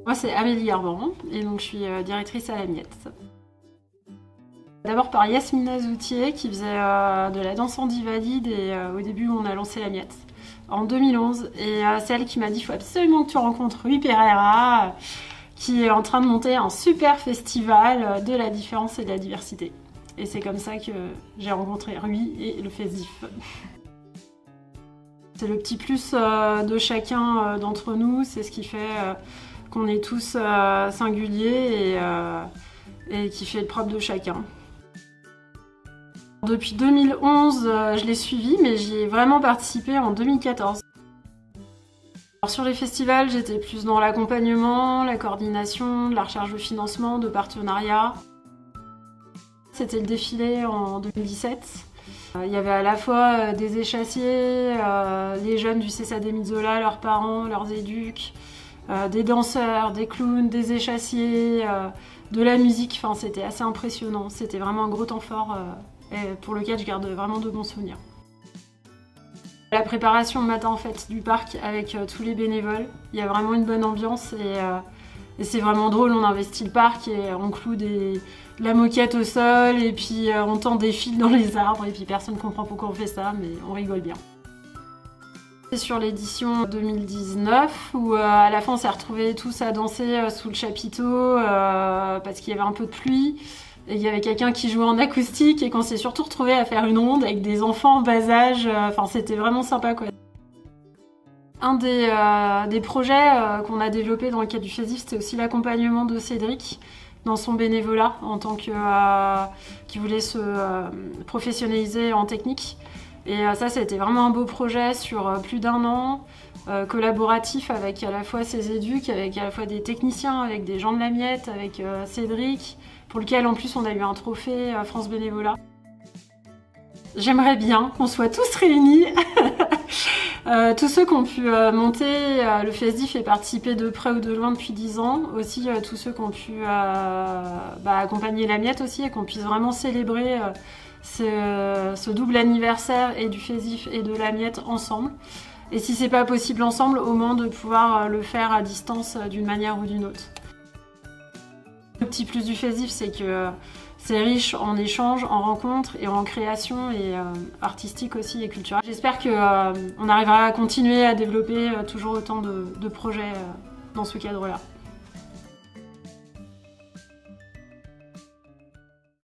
Moi, c'est Amélie Garban et donc je suis directrice à la Miette. D'abord par Yasmina Zoutier qui faisait de la danse handi-valide et au début on a lancé la Miette en 2011 et c'est elle qui m'a dit il faut absolument que tu rencontres Rui Pereira qui est en train de monter un super festival de la différence et de la diversité. Et c'est comme ça que j'ai rencontré Rui et le FESDIF. C'est le petit plus de chacun d'entre nous, c'est ce qui fait qu'on est tous singuliers et qui fait le propre de chacun. Depuis 2011, je l'ai suivi, mais j'y ai vraiment participé en 2014. Alors sur les festivals, j'étais plus dans l'accompagnement, la coordination, de la recherche de financement, de partenariats. C'était le défilé en 2017. Il y avait à la fois des échassiers, les jeunes du CESA des Mizola, leurs parents, leurs éduques, des danseurs, des clowns, des échassiers, de la musique. Enfin, c'était assez impressionnant. C'était vraiment un gros temps fort pour lequel je garde vraiment de bons souvenirs. La préparation le matin en fait du parc avec tous les bénévoles, il y a vraiment une bonne ambiance et c'est vraiment drôle. On investit le parc et on cloue de la moquette au sol et puis on tend des fils dans les arbres et puis personne ne comprend pourquoi on fait ça, mais on rigole bien. C'est sur l'édition 2019 où à la fin on s'est retrouvés tous à danser sous le chapiteau parce qu'il y avait un peu de pluie. Et il y avait quelqu'un qui jouait en acoustique et qu'on s'est surtout retrouvés à faire une ronde avec des enfants en bas âge. Enfin, c'était vraiment sympa, quoi. Un des projets qu'on a développé dans le cadre du FESDIF, c'était aussi l'accompagnement de Cédric dans son bénévolat en tant que qui voulait se professionnaliser en technique. Et ça, c'était vraiment un beau projet sur plus d'1 an, collaboratif avec à la fois ses éduques, avec à la fois des techniciens, avec des gens de la Miette, avec Cédric, pour lequel en plus on a eu un trophée France Bénévolat. J'aimerais bien qu'on soit tous réunis, tous ceux qui ont pu monter le FESDIF et participer de près ou de loin depuis 10 ans, aussi tous ceux qui ont pu accompagner la Miette aussi et qu'on puisse vraiment célébrer ce double anniversaire et du FESDIF et de la Miette ensemble. Et si c'est pas possible ensemble, au moins de pouvoir le faire à distance d'une manière ou d'une autre. Le petit plus du FESDIF, c'est que c'est riche en échanges, en rencontres et en création et artistique aussi et culturelle. J'espère qu'on arrivera à continuer à développer toujours autant de projets dans ce cadre-là.